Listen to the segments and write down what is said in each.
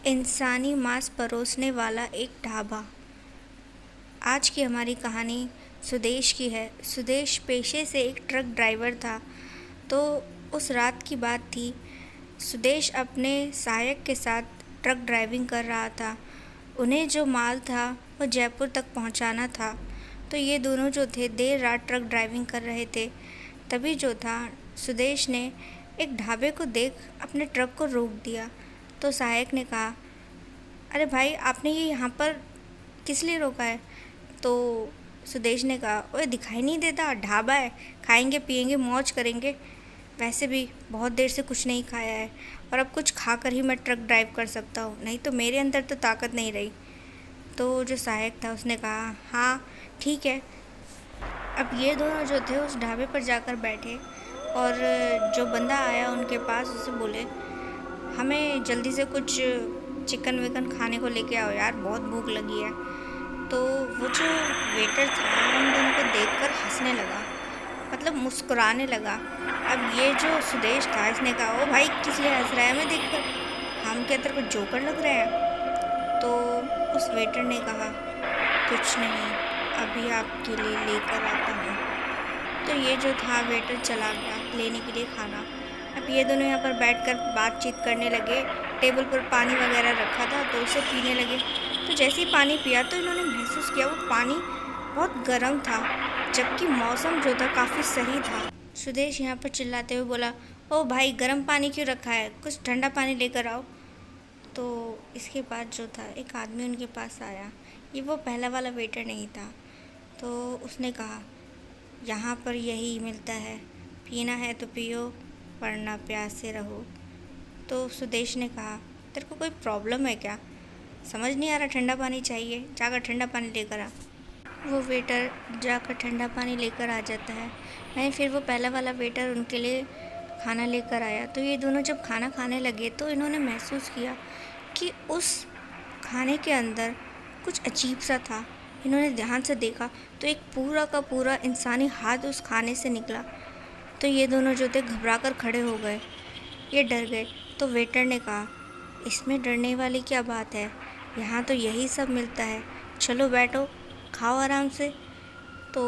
इंसानी मांस परोसने वाला एक ढाबा। आज की हमारी कहानी सुदेश की है। सुदेश पेशे से एक ट्रक ड्राइवर था। तो उस रात की बात थी। सुदेश अपने सहायक के साथ ट्रक ड्राइविंग कर रहा था। उन्हें जो माल था वो जयपुर तक पहुंचाना था। तो ये दोनों जो थे देर रात ट्रक ड्राइविंग कर रहे थे। तभी जो था सुदेश ने एक ढाबे को देख अपने ट्रक को रोक दिया। तो सहायक ने कहा, अरे भाई, आपने ये यहाँ पर किस लिए रोका है? तो सुदेश ने कहा, ओए दिखाई नहीं देता, ढाबा है, खाएंगे पिएंगे मौज करेंगे। वैसे भी बहुत देर से कुछ नहीं खाया है और अब कुछ खाकर ही मैं ट्रक ड्राइव कर सकता हूँ, नहीं तो मेरे अंदर तो ताकत नहीं रही। तो जो सहायक था उसने कहा, हाँ ठीक है। अब ये दोनों जो थे उस ढाबे पर जाकर बैठे और जो बंदा आया उनके पास उसे बोले, हमें जल्दी से कुछ चिकन विकन खाने को लेके आओ यार, बहुत भूख लगी है। तो वो जो वेटर था हम दोनों को देखकर हंसने लगा, मतलब मुस्कुराने लगा। अब ये जो सुदेश था इसने कहा, ओ भाई किस लिए हंस रहा है हमें देखकर, हम क्या तेरे को जोकर लग रहे हैं? तो उस वेटर ने कहा, कुछ नहीं, अभी आपके लिए लेकर आता हूँ। तो ये जो था वेटर चला गया लेने के लिए खाना। अब ये दोनों यहाँ पर बैठकर बातचीत करने लगे। टेबल पर पानी वगैरह रखा था तो उसे पीने लगे। तो जैसे ही पानी पिया तो इन्होंने महसूस किया वो पानी बहुत गर्म था, जबकि मौसम जो था काफ़ी सही था। सुदेश यहाँ पर चिल्लाते हुए बोला, ओ भाई गर्म पानी क्यों रखा है, कुछ ठंडा पानी लेकर आओ। तो इसके बाद जो था एक आदमी उनके पास आया। ये वो पहला वाला वेटर नहीं था। तो उसने कहा, यहाँ पर यही मिलता है, पीना है तो पियो वरना प्यासे रहो। तो सुदेश ने कहा, तेरे को कोई प्रॉब्लम है क्या? समझ नहीं आ रहा, ठंडा पानी चाहिए, जाकर ठंडा पानी लेकर आ। वो वेटर जाकर ठंडा पानी लेकर आ जाता है। वहीं फिर वो पहला वाला वेटर उनके लिए खाना लेकर आया। तो ये दोनों जब खाना खाने लगे तो इन्होंने महसूस किया कि उस खाने के अंदर कुछ अजीब सा था। इन्होंने ध्यान से देखा तो एक पूरा का पूरा इंसानी हाथ उस खाने से निकला। तो ये दोनों जो थे घबरा कर खड़े हो गए, ये डर गए। तो वेटर ने कहा, इसमें डरने वाली क्या बात है, यहाँ तो यही सब मिलता है, चलो बैठो खाओ आराम से। तो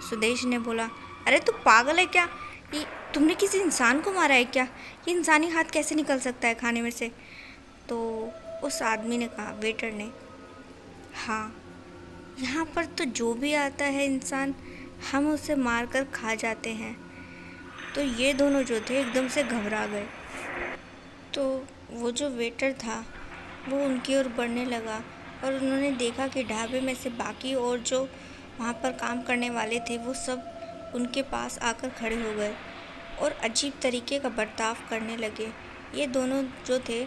सुदेश ने बोला, अरे तू पागल है क्या, ये तुमने किसी इंसान को मारा है क्या, ये इंसानी हाथ कैसे निकल सकता है खाने में से? तो उस आदमी ने कहा, वेटर ने, हाँ यहाँ पर तो जो भी आता है इंसान हम उसे मार कर खा जाते हैं। तो ये दोनों जो थे एकदम से घबरा गए। तो वो जो वेटर था वो उनकी ओर बढ़ने लगा और उन्होंने देखा कि ढाबे में से बाकी और जो वहाँ पर काम करने वाले थे वो सब उनके पास आकर खड़े हो गए और अजीब तरीके का बर्ताव करने लगे। ये दोनों जो थे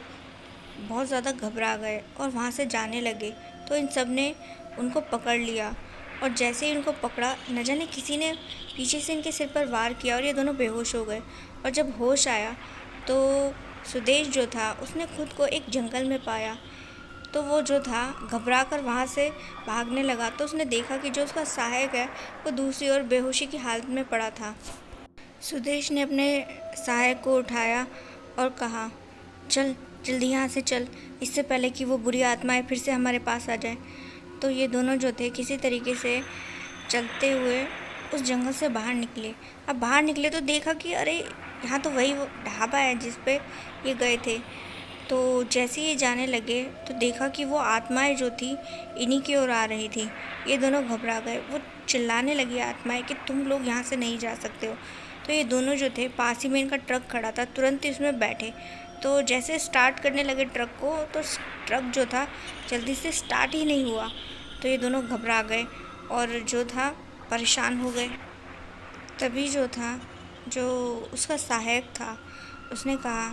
बहुत ज़्यादा घबरा गए और वहाँ से जाने लगे। तो इन सब ने उनको पकड़ लिया और जैसे ही उनको पकड़ा, न जाने किसी ने पीछे से इनके सिर पर वार किया और ये दोनों बेहोश हो गए। और जब होश आया तो सुदेश जो था उसने खुद को एक जंगल में पाया। तो वो जो था घबरा कर वहाँ से भागने लगा। तो उसने देखा कि जो उसका सहायक है वो दूसरी ओर बेहोशी की हालत में पड़ा था। सुदेश ने अपने सहायक को उठाया और कहा, चल जल्दी यहाँ से चल, इससे पहले कि वो बुरी आत्माएं फिर से हमारे पास आ जाए। तो ये दोनों जो थे किसी तरीके से चलते हुए उस जंगल से बाहर निकले। अब बाहर निकले तो देखा कि अरे यहाँ तो वही वो ढाबा है जिस पे ये गए थे। तो जैसे ही ये जाने लगे तो देखा कि वो आत्माएं जो थी इन्हीं की ओर आ रही थी। ये दोनों घबरा गए, वो चिल्लाने लगी आत्माएं कि तुम लोग यहाँ से नहीं जा सकते हो। तो ये दोनों जो थे, पास ही में इनका ट्रक खड़ा था, तुरंत ही उसमें बैठे। तो जैसे स्टार्ट करने लगे ट्रक को तो ट्रक जो था जल्दी से स्टार्ट ही नहीं हुआ। तो ये दोनों घबरा गए और जो था परेशान हो गए। तभी जो था, जो उसका सहायक था, उसने कहा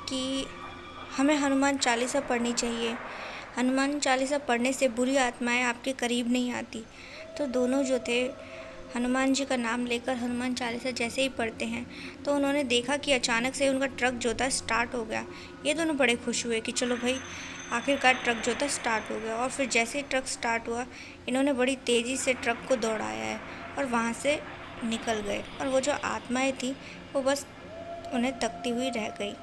कि हमें हनुमान चालीसा पढ़नी चाहिए, हनुमान चालीसा पढ़ने से बुरी आत्माएं आपके करीब नहीं आती। तो दोनों जो थे हनुमान जी का नाम लेकर हनुमान चालीसा जैसे ही पढ़ते हैं तो उन्होंने देखा कि अचानक से उनका ट्रक जो था स्टार्ट हो गया। ये दोनों बड़े खुश हुए कि चलो भाई, आखिरकार ट्रक जो था स्टार्ट हो गया। और फिर जैसे ही ट्रक स्टार्ट हुआ इन्होंने बड़ी तेज़ी से ट्रक को दौड़ाया है और वहाँ से निकल गए। और वो जो आत्माएं थी वो बस उन्हें तकती हुई रह गई।